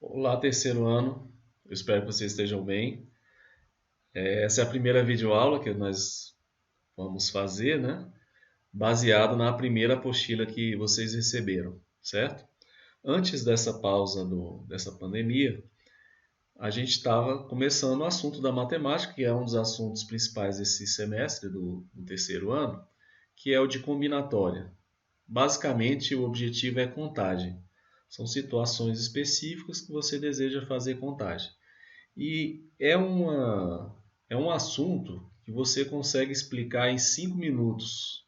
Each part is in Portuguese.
Olá, terceiro ano. Eu espero que vocês estejam bem. Essa é a primeira videoaula que nós vamos fazer, né? Baseado na primeira apostila que vocês receberam, certo? Antes dessa pausa dessa pandemia, a gente estava começando o assunto da matemática, que é um dos assuntos principais desse semestre do terceiro ano, que é o de combinatória. Basicamente, o objetivo é contagem. São situações específicas que você deseja fazer contagem. E é um assunto que você consegue explicar em 5 minutos.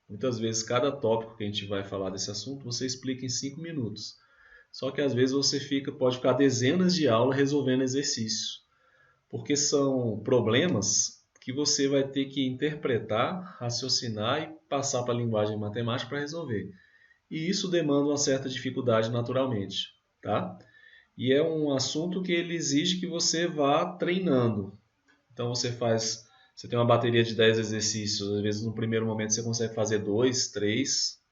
Muitas vezes, cada tópico que a gente vai falar desse assunto, você explica em 5 minutos. Só que às vezes pode ficar dezenas de aulas resolvendo exercícios, porque são problemas que você vai ter que interpretar, raciocinar e passar para a linguagem matemática para resolver. E isso demanda uma certa dificuldade naturalmente, tá? E é um assunto que ele exige que você vá treinando. Então você tem uma bateria de 10 exercícios, às vezes no primeiro momento você consegue fazer 2, 3.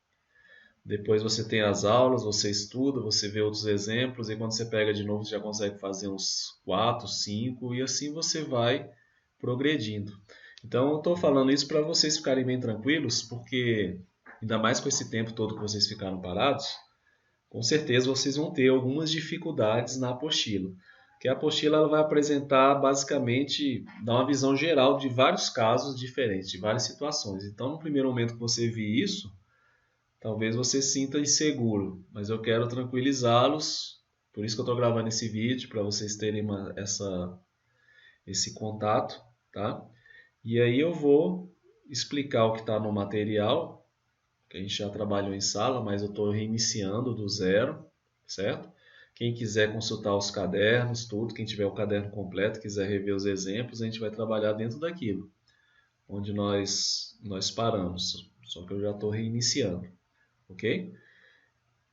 Depois você tem as aulas, você estuda, você vê outros exemplos, e quando você pega de novo você já consegue fazer uns 4, 5, e assim você vai progredindo. Então eu estou falando isso para vocês ficarem bem tranquilos, porque ainda mais com esse tempo todo que vocês ficaram parados, com certeza vocês vão ter algumas dificuldades na apostila. Que a apostila ela vai apresentar basicamente, dar uma visão geral de vários casos diferentes, de várias situações. Então, no primeiro momento que você vir isso, talvez você se sinta inseguro, mas eu quero tranquilizá-los. Por isso que eu estou gravando esse vídeo, para vocês terem esse contato, tá? E aí eu vou explicar o que está no material, que a gente já trabalhou em sala, mas eu estou reiniciando do zero, certo? Quem quiser consultar os cadernos, tudo, quem tiver o caderno completo, quiser rever os exemplos, a gente vai trabalhar dentro daquilo, onde nós paramos, só que eu já estou reiniciando, ok?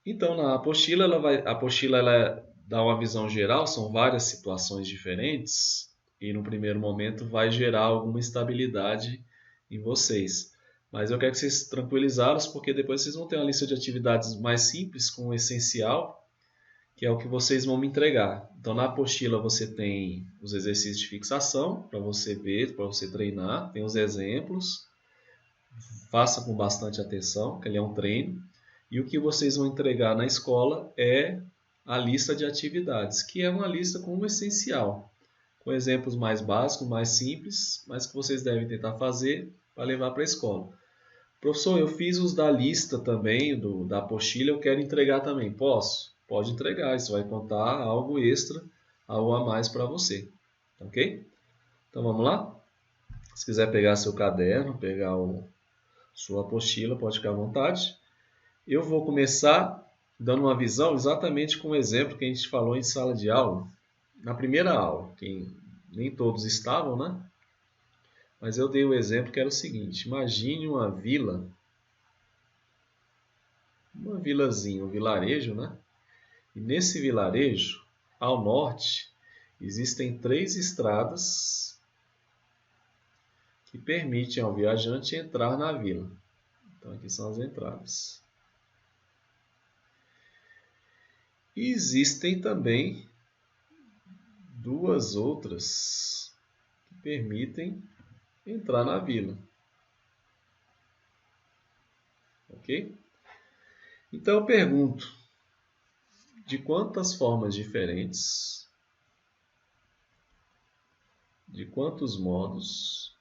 Então, na apostila, a apostila ela dá uma visão geral, são várias situações diferentes, e no primeiro momento vai gerar alguma estabilidade em vocês. Mas eu quero que vocês tranquilizados, porque depois vocês vão ter uma lista de atividades mais simples, com o essencial, que é o que vocês vão me entregar. Então, na apostila você tem os exercícios de fixação, para você ver, para você treinar, tem os exemplos, faça com bastante atenção, que ele é um treino. E o que vocês vão entregar na escola é a lista de atividades, que é uma lista com o essencial, com exemplos mais básicos, mais simples, mas que vocês devem tentar fazer para levar para a escola. Professor, eu fiz os da lista também, da apostila, eu quero entregar também. Posso? Pode entregar, isso vai contar algo extra, algo a mais para você. Ok? Então vamos lá? Se quiser pegar seu caderno, pegar sua apostila, pode ficar à vontade. Eu vou começar dando uma visão exatamente com o exemplo que a gente falou em sala de aula, na primeira aula, que nem todos estavam, né? Mas eu dei o exemplo que era o seguinte: imagine uma vilazinha, um vilarejo, né? E nesse vilarejo, ao norte, existem 3 estradas que permitem ao viajante entrar na vila. Então aqui são as entradas. E existem também 2 outras que permitem entrar na vila. Ok? Então eu pergunto, de quantas formas diferentes, de quantos modos,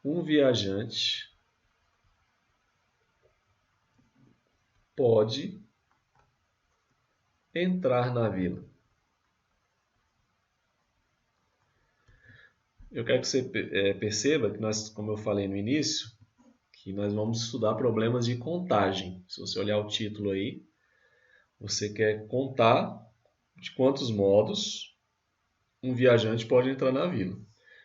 um viajante pode entrar na vila? Eu quero que você perceba que nós, como eu falei no início, que nós vamos estudar problemas de contagem. Se você olhar o título aí, você quer contar de quantos modos um viajante pode entrar na vila.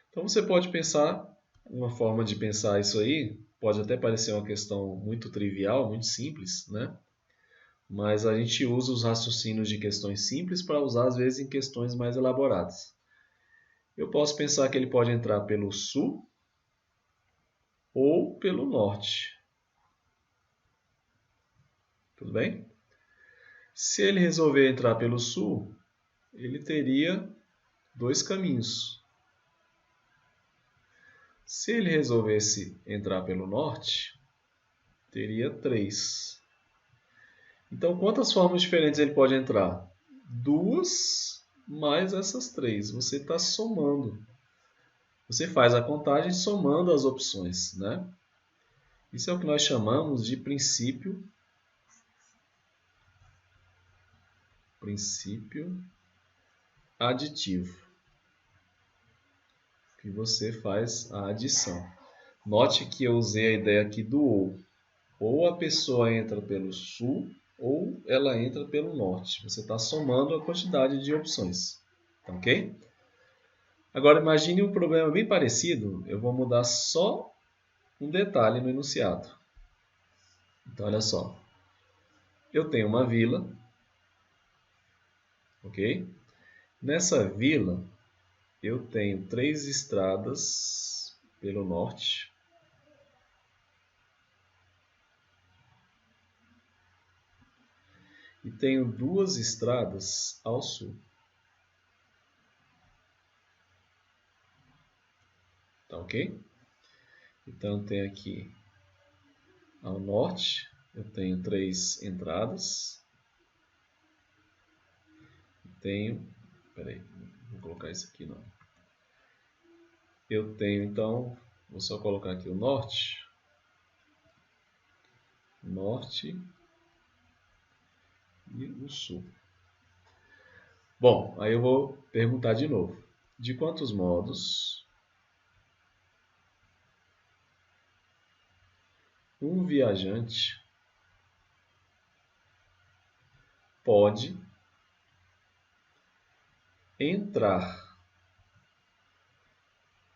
Então você pode pensar, uma forma de pensar isso aí, pode até parecer uma questão muito trivial, muito simples, né? Mas a gente usa os raciocínios de questões simples para usar às vezes em questões mais elaboradas. Eu posso pensar que ele pode entrar pelo sul ou pelo norte. Tudo bem? Se ele resolver entrar pelo sul, ele teria 2 caminhos. Se ele resolvesse entrar pelo norte, teria 3. Então, quantas formas diferentes ele pode entrar? 2 mais essas 3. Você está somando. Você faz a contagem somando as opções, né? Isso é o que nós chamamos de princípio aditivo, que você faz a adição. Note que eu usei a ideia aqui do ou. Ou a pessoa entra pelo sul, ou ela entra pelo norte. Você está somando a quantidade de opções. Ok? Agora imagine um problema bem parecido. Eu vou mudar só um detalhe no enunciado. Então olha só. Eu tenho uma vila. Ok? Nessa vila, eu tenho 3 estradas pelo norte. E tenho 2 estradas ao sul. Tá ok? Então eu tenho aqui ao norte, eu tenho 3 entradas. Peraí, vou colocar isso aqui não. Eu tenho então, vou só colocar aqui o norte e o sul. Bom, aí eu vou perguntar de novo. De quantos modos um viajante pode entrar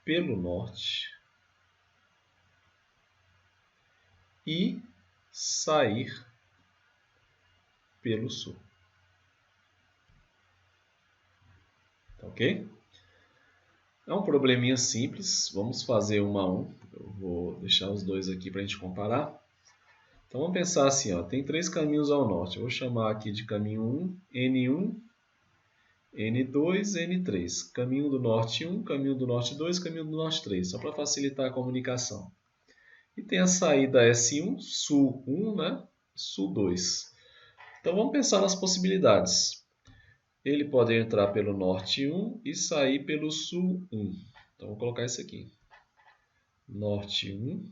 pelo norte e sair pelo sul? Tá ok? É um probleminha simples, vamos fazer um a um. Eu vou deixar os dois aqui para a gente comparar. Então vamos pensar assim, ó, tem 3 caminhos ao norte. Eu vou chamar aqui de caminho 1, N1, N2, N3. Caminho do norte 1, caminho do norte 2, caminho do norte 3, só para facilitar a comunicação. E tem a saída S1, Sul 1, né? Sul 2. Então vamos pensar nas possibilidades. Ele pode entrar pelo norte 1 e sair pelo sul 1. Então vou colocar isso aqui. Norte 1,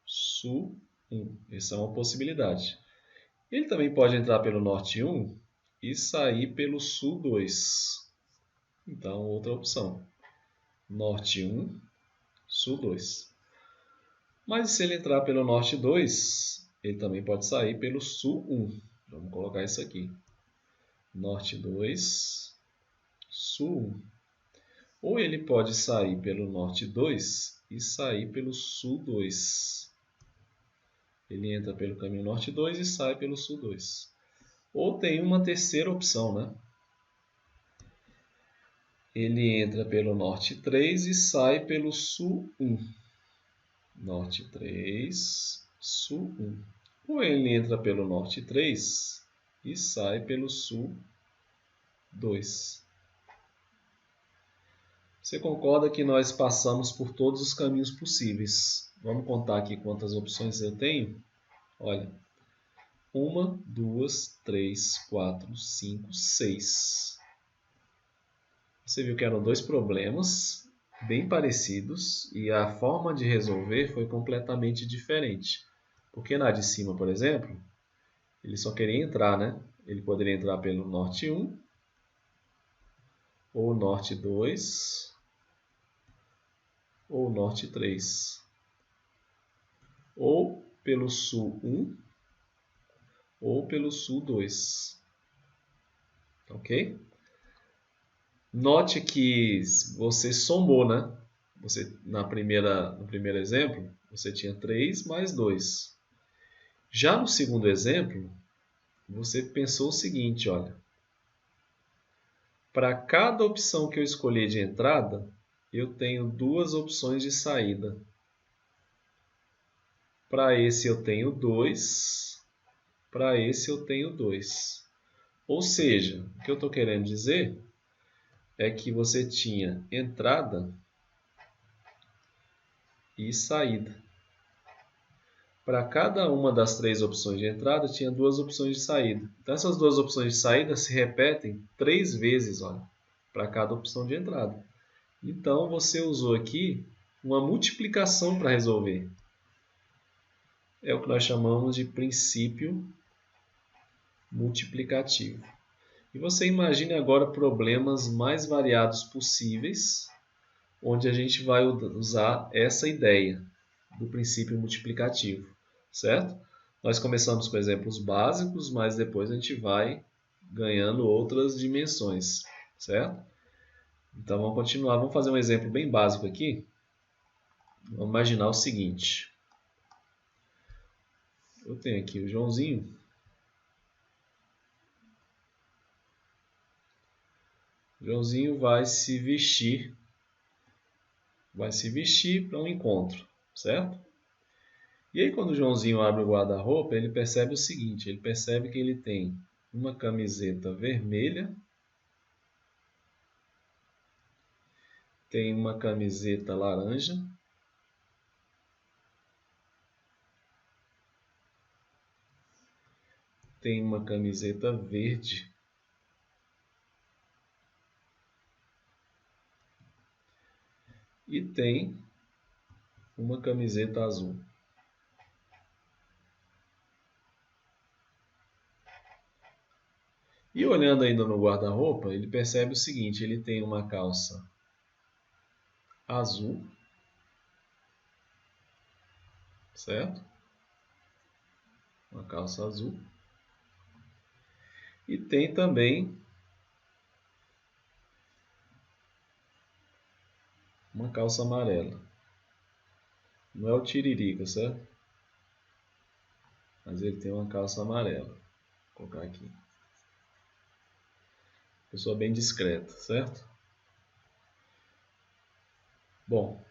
sul 1. Essa é uma possibilidade. Ele também pode entrar pelo norte 1 e sair pelo sul 2. Então, outra opção. Norte 1, sul 2. Mas se ele entrar pelo norte 2, ele também pode sair pelo sul 1. Vamos colocar isso aqui. Norte 2, sul 1. Ou ele pode sair pelo norte 2 e sair pelo sul 2. Ele entra pelo caminho norte 2 e sai pelo sul 2. Ou tem uma terceira opção, né? Ele entra pelo norte 3 e sai pelo sul 1. Norte 3, sul 1. Ou ele entra pelo norte 3 e sai pelo sul 2. Você concorda que nós passamos por todos os caminhos possíveis? Vamos contar aqui quantas opções eu tenho? Olha, 1, 2, 3, 4, 5, 6. Você viu que eram 2 problemas bem parecidos e a forma de resolver foi completamente diferente. Porque na de cima, por exemplo, ele só queria entrar, né? Ele poderia entrar pelo norte 1, ou norte 2, ou norte 3. Ou pelo sul 1, ou pelo sul 2. Ok? Note que você somou, né? No primeiro exemplo, você tinha 3 mais 2. Já no segundo exemplo, você pensou o seguinte, olha. Para cada opção que eu escolher de entrada, eu tenho 2 opções de saída. Para esse eu tenho 2, para esse eu tenho 2. Ou seja, o que eu estou querendo dizer é que você tinha entrada e saída. Para cada uma das 3 opções de entrada, tinha 2 opções de saída. Então, essas 2 opções de saída se repetem 3 vezes, olha, para cada opção de entrada. Então, você usou aqui uma multiplicação para resolver. É o que nós chamamos de princípio multiplicativo. E você imagine agora problemas mais variados possíveis, onde a gente vai usar essa ideia do princípio multiplicativo, certo? Nós começamos com exemplos básicos, mas depois a gente vai ganhando outras dimensões, certo? Então vamos continuar, vamos fazer um exemplo bem básico aqui. Vamos imaginar o seguinte. Eu tenho aqui o Joãozinho. O Joãozinho vai se vestir para um encontro, certo? E aí quando o Joãozinho abre o guarda-roupa, ele percebe o seguinte, ele percebe que ele tem uma camiseta vermelha, tem uma camiseta laranja, tem uma camiseta verde e tem uma camiseta azul. E olhando ainda no guarda-roupa, ele percebe o seguinte, ele tem uma calça azul, certo? Uma calça azul. E tem também uma calça amarela. Não é o Tiririca, certo? Mas ele tem uma calça amarela. Vou colocar aqui. Pessoa bem discreta, certo? Bom,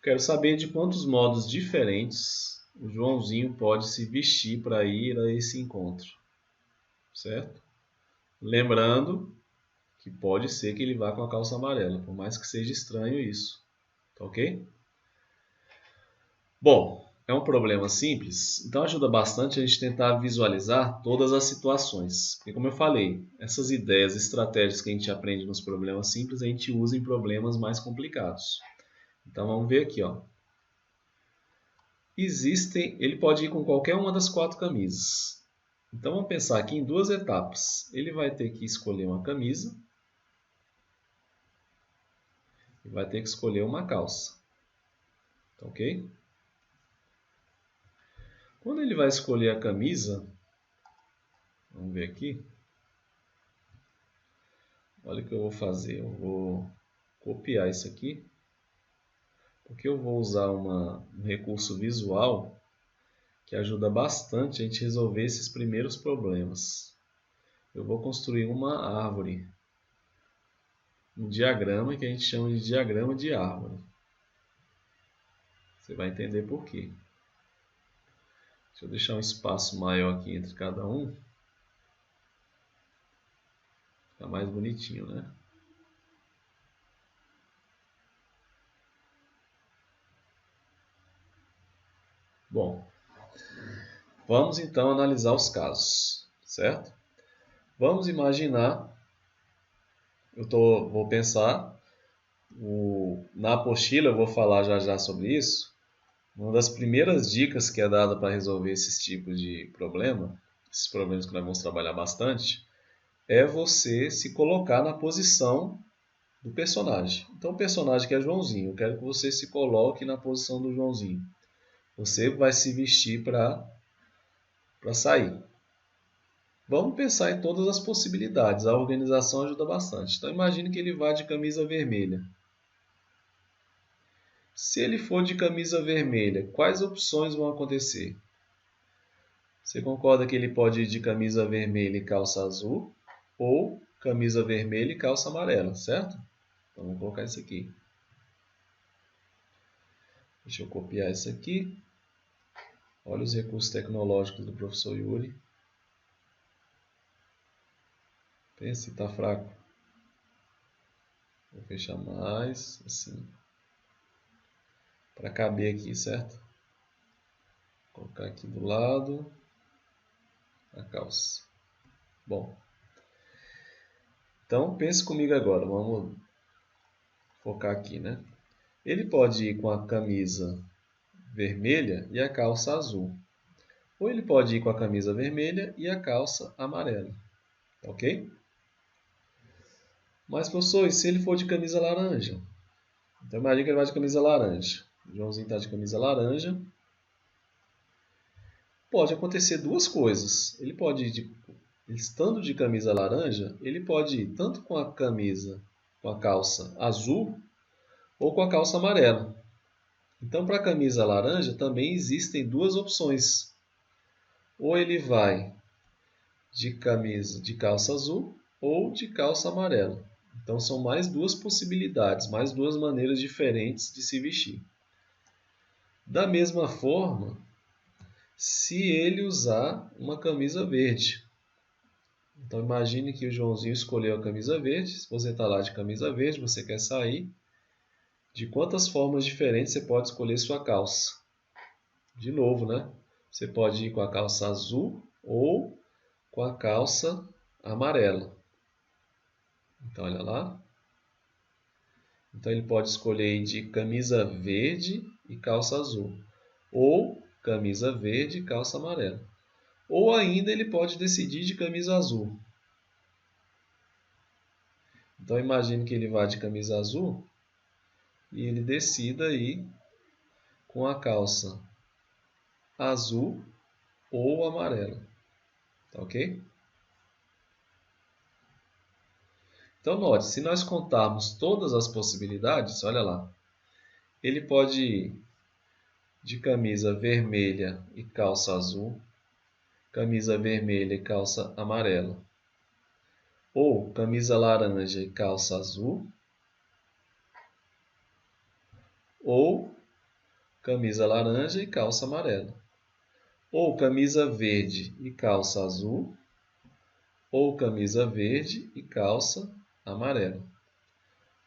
quero saber de quantos modos diferentes o Joãozinho pode se vestir para ir a esse encontro, certo? Lembrando que pode ser que ele vá com a calça amarela, por mais que seja estranho isso, tá ok? Bom, é um problema simples, então ajuda bastante a gente tentar visualizar todas as situações. Porque como eu falei, essas ideias, estratégias que a gente aprende nos problemas simples, a gente usa em problemas mais complicados. Então vamos ver aqui, ó. Ele pode ir com qualquer uma das 4 camisas. Então vamos pensar aqui em 2 etapas. Ele vai ter que escolher uma camisa e vai ter que escolher uma calça. Tá ok? Quando ele vai escolher a camisa, vamos ver aqui. Olha o que eu vou fazer. Eu vou copiar isso aqui, porque eu vou usar um recurso visual que ajuda bastante a gente resolver esses primeiros problemas. Eu vou construir uma árvore, um diagrama que a gente chama de diagrama de árvore. Você vai entender por quê. Deixa eu deixar um espaço maior aqui entre cada um. Fica mais bonitinho, né? Bom, vamos então analisar os casos, certo? Vamos imaginar, vou pensar, na apostila eu vou falar já já sobre isso. Uma das primeiras dicas que é dada para resolver esses tipos de problema, esses problemas que nós vamos trabalhar bastante, é você se colocar na posição do personagem. Então o personagem que é Joãozinho, eu quero que você se coloque na posição do Joãozinho. Você vai se vestir para sair. Vamos pensar em todas as possibilidades. A organização ajuda bastante. Então imagine que ele vá de camisa vermelha. Se ele for de camisa vermelha, quais opções vão acontecer? Você concorda que ele pode ir de camisa vermelha e calça azul ou camisa vermelha e calça amarela, certo? Então vamos colocar isso aqui. Deixa eu copiar isso aqui. Olha os recursos tecnológicos do professor Yuri. Pensa se está fraco. Vou fechar mais, assim. Para caber aqui, certo? Vou colocar aqui do lado a calça. Bom. Então, pense comigo agora. Vamos focar aqui, né? Ele pode ir com a camisa vermelha e a calça azul. Ou ele pode ir com a camisa vermelha e a calça amarela. Ok? Mas, professor, e se ele for de camisa laranja? Então, imagina que ele vai de camisa laranja. O Joãozinho está de camisa laranja. Pode acontecer duas coisas. Ele pode ir estando de camisa laranja, ele pode ir tanto com a camisa, com a calça azul, ou com a calça amarela. Então, para a camisa laranja, também existem duas opções. Ou ele vai de camisa de calça azul ou de calça amarela. Então, são mais duas possibilidades, mais duas maneiras diferentes de se vestir. Da mesma forma, se ele usar uma camisa verde. Então, imagine que o Joãozinho escolheu a camisa verde. Se você está lá de camisa verde, você quer sair. De quantas formas diferentes você pode escolher sua calça? De novo, né? Você pode ir com a calça azul ou com a calça amarela. Então, olha lá. Então, ele pode escolher ir de camisa verde e calça azul. Ou camisa verde e calça amarela. Ou ainda ele pode decidir de camisa azul. Então, imagine que ele vá de camisa azul e ele decida ir com a calça azul ou amarela. Tá ok? Então, note, se nós contarmos todas as possibilidades, olha lá. Ele pode ir de camisa vermelha e calça azul, camisa vermelha e calça amarela, ou camisa laranja e calça azul, ou camisa laranja e calça amarela, ou camisa verde e calça azul, ou camisa verde e calça amarela,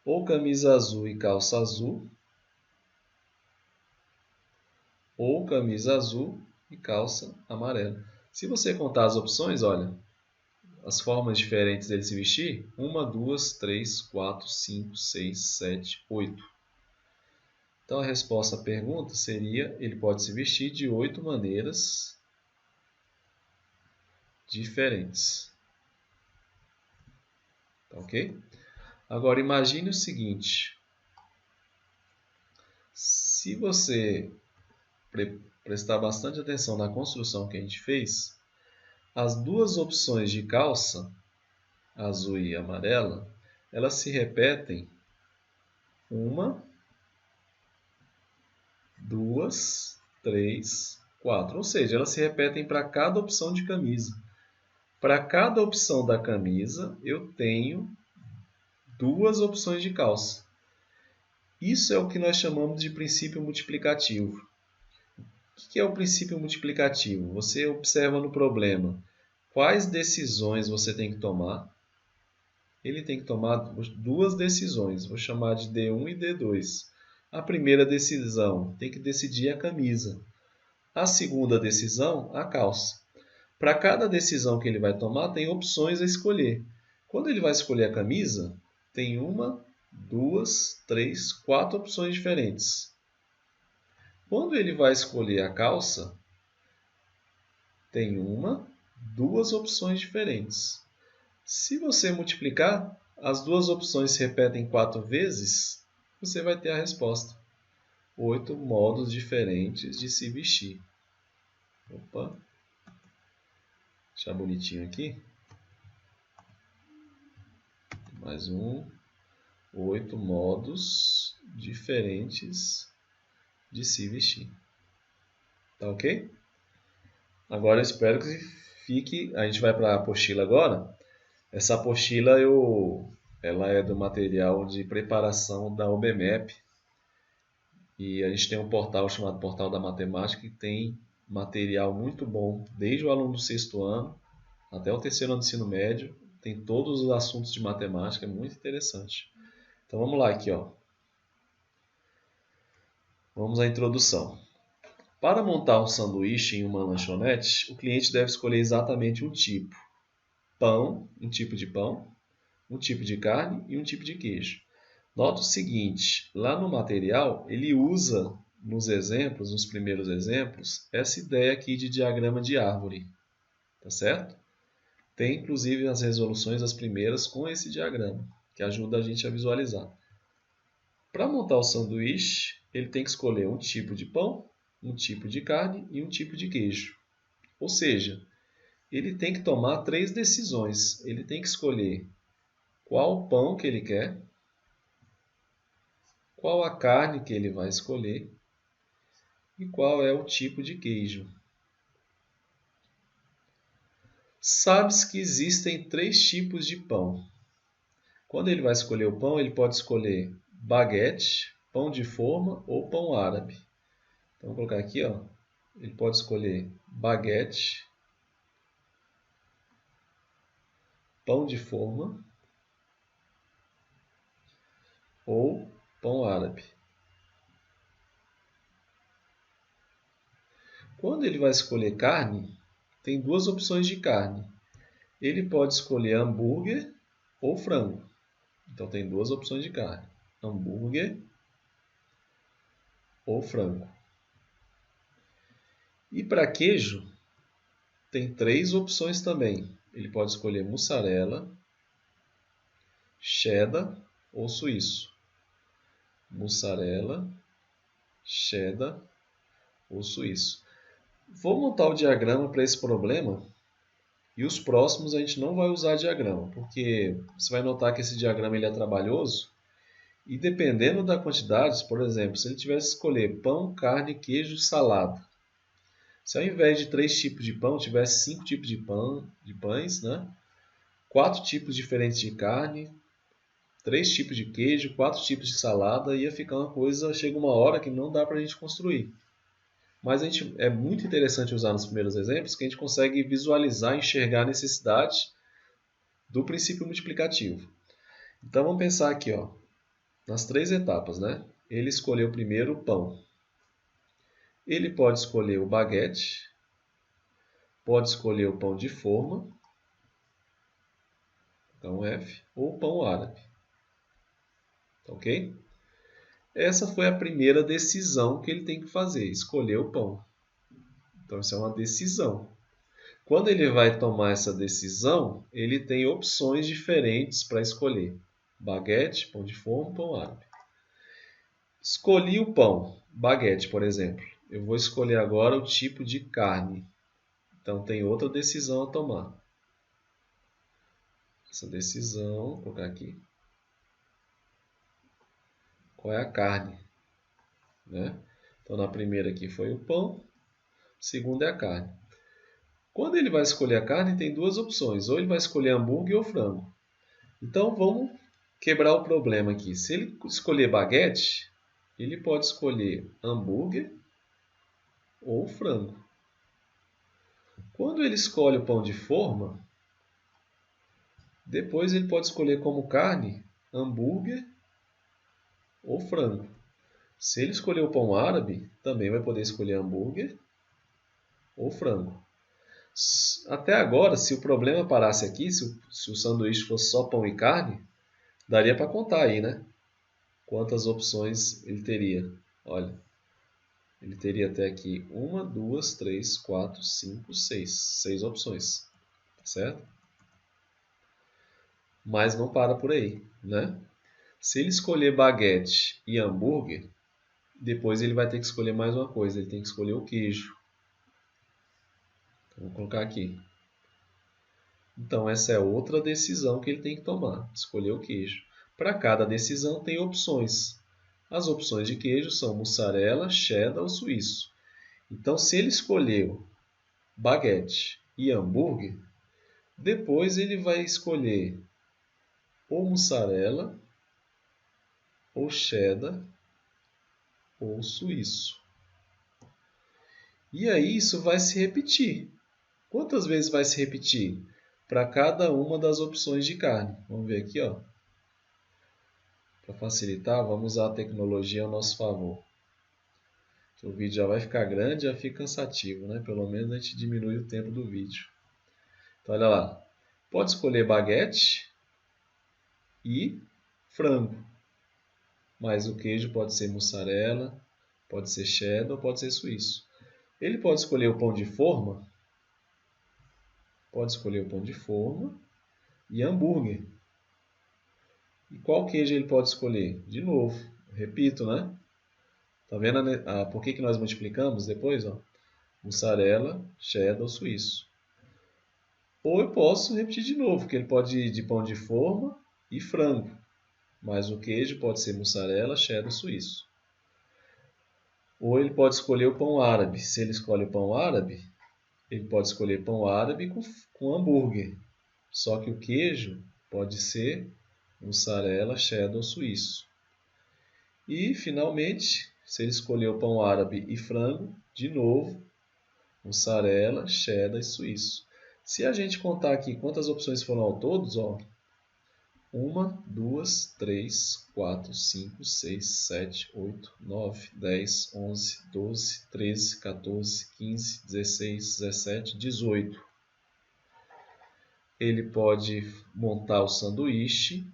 ou camisa azul e calça azul, ou camisa azul e calça amarela. Se você contar as opções, olha, as formas diferentes dele se vestir, 1, 2, 3, 4, 5, 6, 7, 8. Então a resposta à pergunta seria, ele pode se vestir de 8 maneiras diferentes. Tá ok? Agora imagine o seguinte, se você prestar bastante atenção na construção que a gente fez, as duas opções de calça, azul e amarela, elas se repetem 1, 2, 3, 4. Ou seja, elas se repetem para cada opção de camisa. Para cada opção da camisa, eu tenho duas opções de calça. Isso é o que nós chamamos de princípio multiplicativo. O que é o princípio multiplicativo? Você observa no problema quais decisões você tem que tomar. Ele tem que tomar duas decisões, vou chamar de D1 e D2. A primeira decisão tem que decidir a camisa. A segunda decisão, a calça. Para cada decisão que ele vai tomar, tem opções a escolher. Quando ele vai escolher a camisa, tem 1, 2, 3, 4 opções diferentes. Quando ele vai escolher a calça, tem 1, 2 opções diferentes. Se você multiplicar, as duas opções se repetem 4 vezes, você vai ter a resposta. 8 modos diferentes de se vestir. Opa! Deixar bonitinho aqui. Mais um. 8 modos diferentes de se vestir. Tá ok? Agora eu espero que fique... A gente vai para a apostila agora. Essa apostila ela é do material de preparação da UBMEP. E a gente tem um portal chamado Portal da Matemática que tem material muito bom, desde o aluno do 6º ano até o 3º ano do ensino médio. tem todos os assuntos de matemática, é muito interessante. Então vamos lá aqui, ó. Vamos à introdução. Para montar um sanduíche em uma lanchonete, o cliente deve escolher exatamente um tipo. Pão, um tipo de pão, um tipo de carne e um tipo de queijo. Nota o seguinte, lá no material, ele usa nos exemplos, nos primeiros exemplos, essa ideia aqui de diagrama de árvore, tá certo? Tem inclusive as resoluções, as primeiras, com esse diagrama, que ajuda a gente a visualizar. Para montar o sanduíche, ele tem que escolher um tipo de pão, um tipo de carne e um tipo de queijo. Ou seja, ele tem que tomar 3 decisões. Ele tem que escolher qual pão que ele quer, qual a carne que ele vai escolher e qual é o tipo de queijo. Sabe-se que existem 3 tipos de pão. Quando ele vai escolher o pão, ele pode escolher baguete, pão de forma ou pão árabe. Então, vou colocar aqui, ó. Ele pode escolher baguete, pão de forma ou pão árabe. Quando ele vai escolher carne, tem 2 opções de carne. Ele pode escolher hambúrguer ou frango. Então tem 2 opções de carne: hambúrguer ou frango. E para queijo, tem 3 opções também. Ele pode escolher mussarela, cheddar ou suíço. Mussarela, cheddar ou suíço. Vou montar o diagrama para esse problema e os próximos a gente não vai usar diagrama, porque você vai notar que esse diagrama ele é trabalhoso e dependendo da quantidade, por exemplo, se ele tivesse que escolher pão, carne, queijo e salada, se ao invés de 3 tipos de pão tivesse 5 tipos de pães, né? 4 tipos diferentes de carne, 3 tipos de queijo, 4 tipos de salada, ia ficar uma coisa, chega uma hora que não dá para a gente construir. Mas é muito interessante usar nos primeiros exemplos que a gente consegue visualizar, enxergar a necessidade do princípio multiplicativo. Então vamos pensar aqui, ó, nas 3 etapas, né? Ele escolheu primeiro o pão. Ele pode escolher o baguete, pode escolher o pão de forma, então F, ou o pão árabe. Ok? Essa foi a primeira decisão que ele tem que fazer, escolher o pão. Então isso é uma decisão. Quando ele vai tomar essa decisão, ele tem opções diferentes para escolher. Baguete, pão de forma, pão árabe. Escolhi o pão, baguete, por exemplo. Eu vou escolher agora o tipo de carne. Então tem outra decisão a tomar. Essa decisão, vou colocar aqui. Qual é a carne? Né? Então na primeira aqui foi o pão, segunda é a carne. Quando ele vai escolher a carne, tem 2 opções. Ou ele vai escolher hambúrguer ou frango. Então vamos quebrar o problema aqui. Se ele escolher baguete, ele pode escolher hambúrguer ou frango. Quando ele escolhe o pão de forma, depois ele pode escolher como carne hambúrguer ou frango. Se ele escolher o pão árabe, também vai poder escolher hambúrguer ou frango. Até agora, se o problema parasse aqui, se o sanduíche fosse só pão e carne, daria para contar aí, né? Quantas opções ele teria. Olha, ele teria até aqui 1, 2, 3, 4, 5, 6. 6 opções, certo? Mas não para por aí, né? Se ele escolher baguete e hambúrguer, depois ele vai ter que escolher mais uma coisa. Ele tem que escolher o queijo. Vou colocar aqui. Então, essa é outra decisão que ele tem que tomar, escolher o queijo. Para cada decisão tem opções. As opções de queijo são mussarela, cheddar ou suíço. Então, se ele escolheu baguete e hambúrguer, depois ele vai escolher ou mussarela, ou cheddar, ou suíço. E aí isso vai se repetir. Quantas vezes vai se repetir? para cada uma das opções de carne. Vamos ver aqui, ó. Para facilitar, vamos usar a tecnologia a nosso favor. O vídeo já vai ficar grande, já fica cansativo, né? Pelo menos a gente diminui o tempo do vídeo. Então, olha lá. Pode escolher baguete e frango. Mas o queijo pode ser mussarela, pode ser cheddar ou pode ser suíço. Ele pode escolher o pão de forma. Pode escolher o pão de forma e hambúrguer. E qual queijo ele pode escolher? De novo, repito, né? Tá vendo por que nós multiplicamos depois? Ó? Mussarela, cheddar ou suíço. Ou eu posso repetir de novo, que ele pode ir de pão de forma e frango. Mas o queijo pode ser mussarela, cheddar ou suíço. Ou ele pode escolher o pão árabe. Se ele escolhe o pão árabe, ele pode escolher pão árabe com hambúrguer. Só que o queijo pode ser mussarela, cheddar ou suíço. E, finalmente, se ele escolher o pão árabe e frango, de novo, mussarela, cheddar e suíço. Se a gente contar aqui quantas opções foram ao todo, ó, 1, 2, 3, 4, 5, 6, 7, 8, 9, 10, 11, 12, 13, 14, 15, 16, 17, 18. Ele pode montar o sanduíche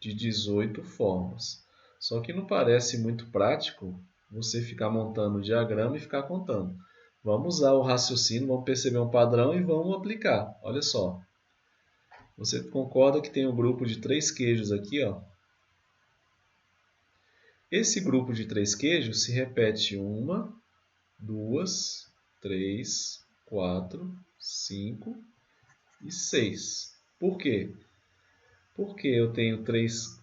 de 18 formas. Só que não parece muito prático você ficar montando o diagrama e ficar contando. Vamos usar o raciocínio, vamos perceber um padrão e vamos aplicar. Olha só. Você concorda que tem um grupo de 3 queijos aqui, ó? Esse grupo de 3 queijos se repete 1, 2, 3, 4, 5 e 6. Por quê? Porque eu tenho 3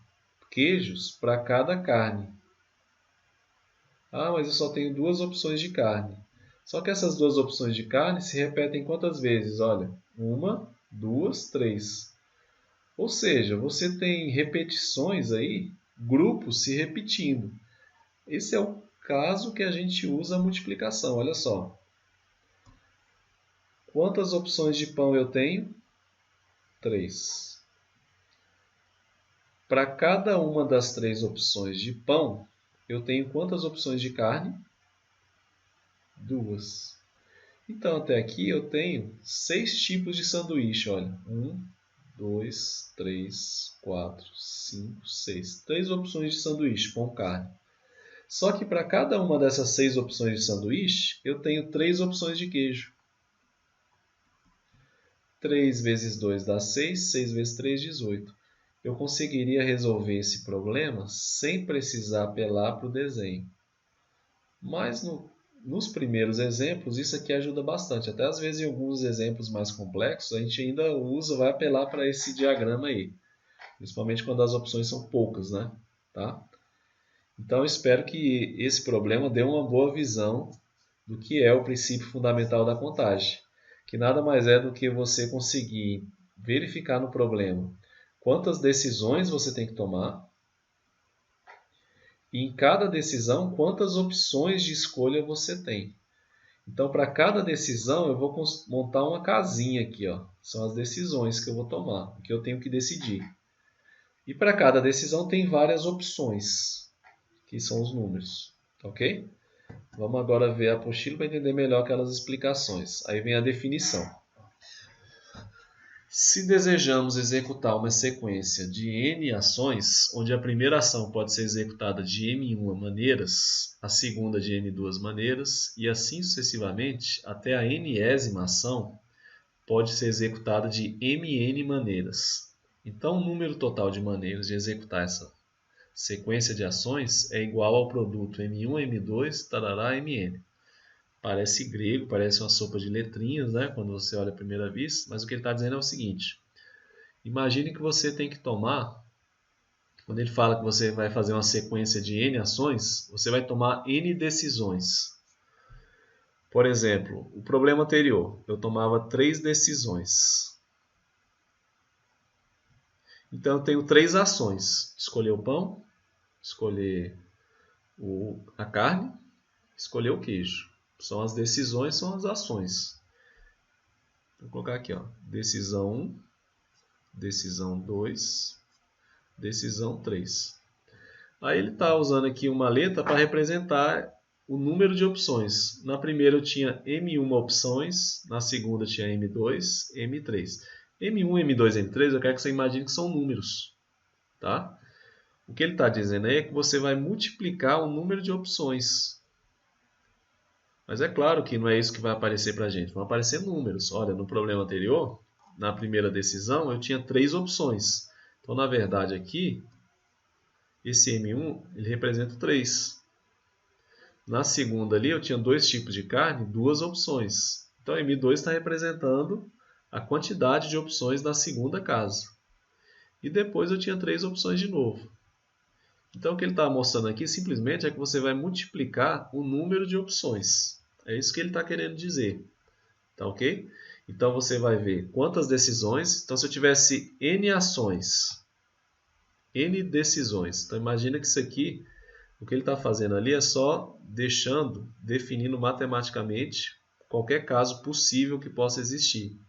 queijos para cada carne. Ah, mas eu só tenho 2 opções de carne. Só que essas 2 opções de carne se repetem quantas vezes? Olha, 1, 2, 3. Ou seja, você tem repetições aí, grupos se repetindo. Esse é o caso que a gente usa a multiplicação. Olha só. Quantas opções de pão eu tenho? 3. Para cada uma das 3 opções de pão, eu tenho quantas opções de carne? 2. Então, até aqui eu tenho 6 tipos de sanduíche. Olha, 1, 2, 3, 4, 5, 6. 3 opções de sanduíche, pão, carne. Só que para cada uma dessas 6 opções de sanduíche, eu tenho 3 opções de queijo. 3 vezes 2 dá 6, 6 vezes 3, 18. Eu conseguiria resolver esse problema sem precisar apelar para o desenho. Mas nos primeiros exemplos, isso aqui ajuda bastante. Até às vezes em alguns exemplos mais complexos, a gente ainda vai apelar para esse diagrama aí. Principalmente quando as opções são poucas, né? Tá? Então, espero que esse problema dê uma boa visão do que é o princípio fundamental da contagem, que nada mais é do que você conseguir verificar no problema quantas decisões você tem que tomar e em cada decisão quantas opções de escolha você tem. Então, para cada decisão, eu vou montar uma casinha aqui, ó. São as decisões que eu vou tomar, que eu tenho que decidir. E para cada decisão tem várias opções, que são os números, ok? Vamos agora ver a apostila para entender melhor aquelas explicações. Aí vem a definição. Se desejamos executar uma sequência de N ações, onde a primeira ação pode ser executada de M1 maneiras, a segunda de N2 maneiras, e assim sucessivamente, até a Nésima ação pode ser executada de Mn maneiras. Então, o número total de maneiras de executar essa sequência de ações é igual ao produto M1, M2, tarará, Mn. Parece grego, parece uma sopa de letrinhas, né, quando você olha à primeira vista, mas o que ele está dizendo é o seguinte. Imagine que você tem que tomar, quando ele fala que você vai fazer uma sequência de N ações, você vai tomar N decisões. Por exemplo, o problema anterior, eu tomava 3 decisões. Então eu tenho 3 ações. Escolher o pão, escolher a carne, escolher o queijo. São as decisões, são as ações. Vou colocar aqui, ó, decisão 1, decisão 2, decisão 3. Aí ele está usando aqui uma letra para representar o número de opções. Na primeira eu tinha M1 opções, na segunda tinha M2, M3. M1, M2, M3 eu quero que você imagine que são números. Tá? O que ele está dizendo aí é que você vai multiplicar o número de opções. Mas é claro que não é isso que vai aparecer para a gente. Vão aparecer números. Olha, no problema anterior, na primeira decisão, eu tinha 3 opções. Então, na verdade, aqui, esse M1 ele representa 3. Na segunda ali, eu tinha 2 tipos de carne, 2 opções. Então, M2 está representando a quantidade de opções da segunda casa. E depois eu tinha 3 opções de novo. Então, o que ele está mostrando aqui simplesmente é que você vai multiplicar o número de opções. É isso que ele está querendo dizer. Tá ok? Então, você vai ver quantas decisões. Então, se eu tivesse N ações, N decisões. Então, imagina que isso aqui, o que ele está fazendo ali é só definindo matematicamente qualquer caso possível que possa existir.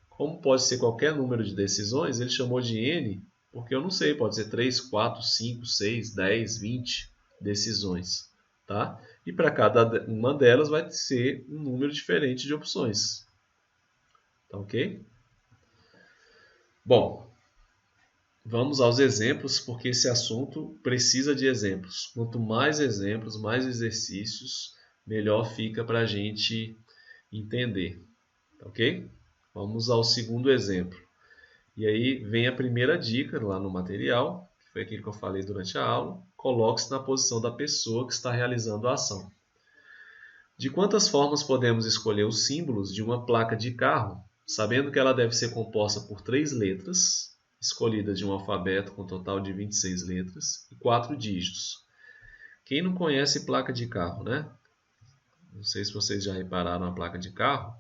Como pode ser qualquer número de decisões, ele chamou de N, porque eu não sei, pode ser 3, 4, 5, 6, 10, 20 decisões. Tá? E para cada uma delas vai ser um número diferente de opções. Tá ok? Bom, vamos aos exemplos, porque esse assunto precisa de exemplos. Quanto mais exemplos, mais exercícios, melhor fica para a gente entender. Tá ok? Vamos ao segundo exemplo. E aí vem a primeira dica lá no material, que foi aquilo que eu falei durante a aula. Coloque-se na posição da pessoa que está realizando a ação. De quantas formas podemos escolher os símbolos de uma placa de carro, sabendo que ela deve ser composta por 3 letras, escolhidas de um alfabeto com um total de 26 letras, e 4 dígitos? Quem não conhece placa de carro, né? Não sei se vocês já repararam a placa de carro,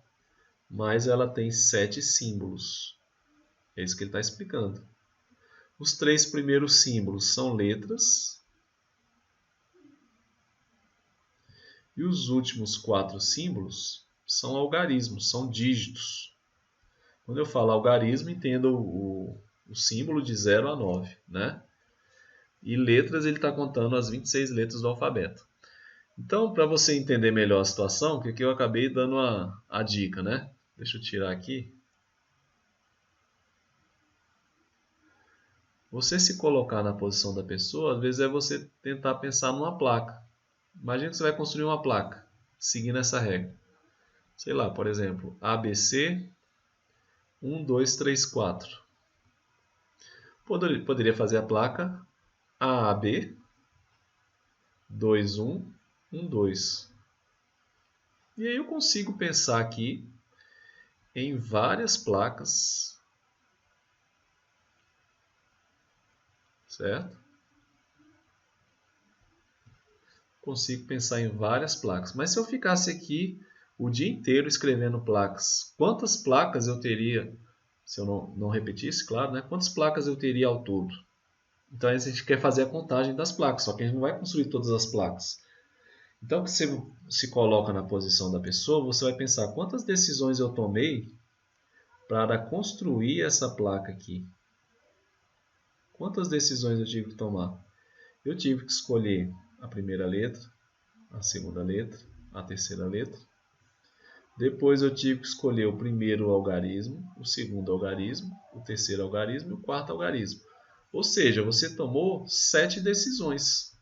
mas ela tem 7 símbolos. É isso que ele está explicando. Os 3 primeiros símbolos são letras. E os últimos 4 símbolos são algarismos, são dígitos. Quando eu falo algarismo, entenda o símbolo de 0 a 9. Né? E letras, ele está contando as 26 letras do alfabeto. Então, para você entender melhor a situação, que aqui eu acabei dando a dica. Né? Deixa eu tirar aqui. Você se colocar na posição da pessoa, às vezes é você tentar pensar numa placa. Imagina que você vai construir uma placa, seguindo essa regra. Sei lá, por exemplo, ABC 1, 2, 3, 4. Poderia fazer a placa AAB 2, 1, 1, 2. E aí eu consigo pensar aqui em várias placas, certo? Consigo pensar em várias placas. Mas se eu ficasse aqui o dia inteiro escrevendo placas, quantas placas eu teria, se eu não repetisse, claro, né? Quantas placas eu teria ao todo? Então a gente quer fazer a contagem das placas, só que a gente não vai construir todas as placas. Então, que você se coloca na posição da pessoa, você vai pensar quantas decisões eu tomei para construir essa placa aqui. Quantas decisões eu tive que tomar? Eu tive que escolher a primeira letra, a segunda letra, a terceira letra. Depois eu tive que escolher o primeiro algarismo, o segundo algarismo, o terceiro algarismo e o quarto algarismo. Ou seja, você tomou 7 decisões.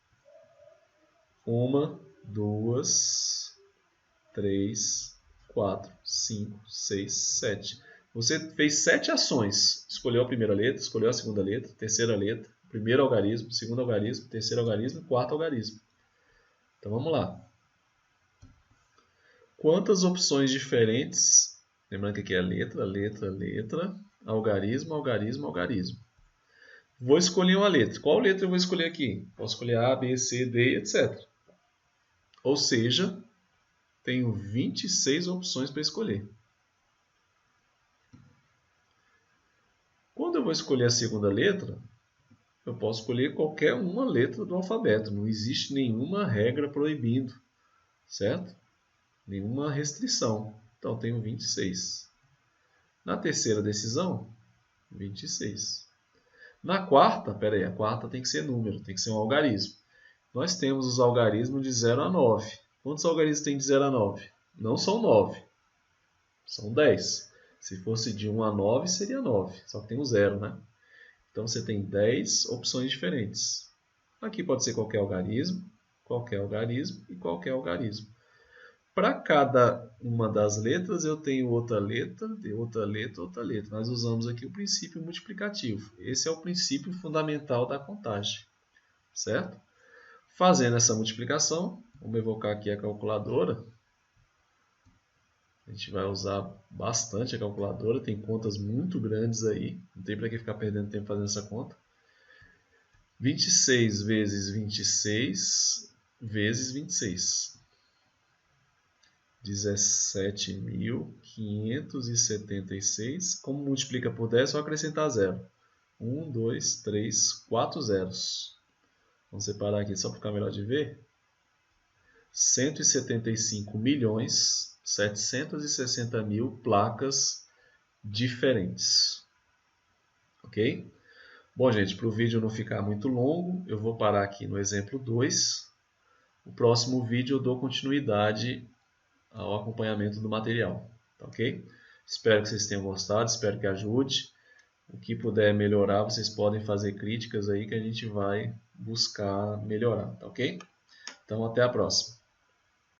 1, 2, 3, 4, 5, 6, 7. Você fez 7 ações. Escolheu a primeira letra, escolheu a segunda letra, terceira letra, primeiro algarismo, segundo algarismo, terceiro algarismo e quarto algarismo. Então vamos lá. Quantas opções diferentes? Lembrando que aqui é letra, letra, letra, algarismo, algarismo, algarismo. Vou escolher uma letra. Qual letra eu vou escolher aqui? Posso escolher A, B, C, D, etc. Ou seja, tenho 26 opções para escolher. Quando eu vou escolher a segunda letra, eu posso escolher qualquer uma letra do alfabeto. Não existe nenhuma regra proibindo, certo? Nenhuma restrição. Então, tenho 26. Na terceira decisão, 26. Na quarta, a quarta tem que ser número, tem que ser um algarismo. Nós temos os algarismos de 0 a 9. Quantos algarismos tem de 0 a 9? Não são 9, são 10. Se fosse de 1 a 9, seria 9, só que tem o 0, né? Então você tem 10 opções diferentes. Aqui pode ser qualquer algarismo e qualquer algarismo. Para cada uma das letras eu tenho outra letra, outra letra, outra letra. Nós usamos aqui o princípio multiplicativo. Esse é o princípio fundamental da contagem, certo? Fazendo essa multiplicação, vamos evocar aqui a calculadora. A gente vai usar bastante a calculadora, tem contas muito grandes aí, não tem para que ficar perdendo tempo fazendo essa conta. 26 vezes 26 vezes 26. 17.576. Como multiplica por 10, só acrescentar 0. 1, 2, 3, 4 zeros. Vamos separar aqui só para ficar melhor de ver. 175.760.000 placas diferentes. Ok? Bom, gente, para o vídeo não ficar muito longo, eu vou parar aqui no exemplo 2. No próximo vídeo eu dou continuidade ao acompanhamento do material. Tá ok? Espero que vocês tenham gostado, espero que ajude. O que puder melhorar, vocês podem fazer críticas aí que a gente vai buscar melhorar, tá ok? Então, até a próxima.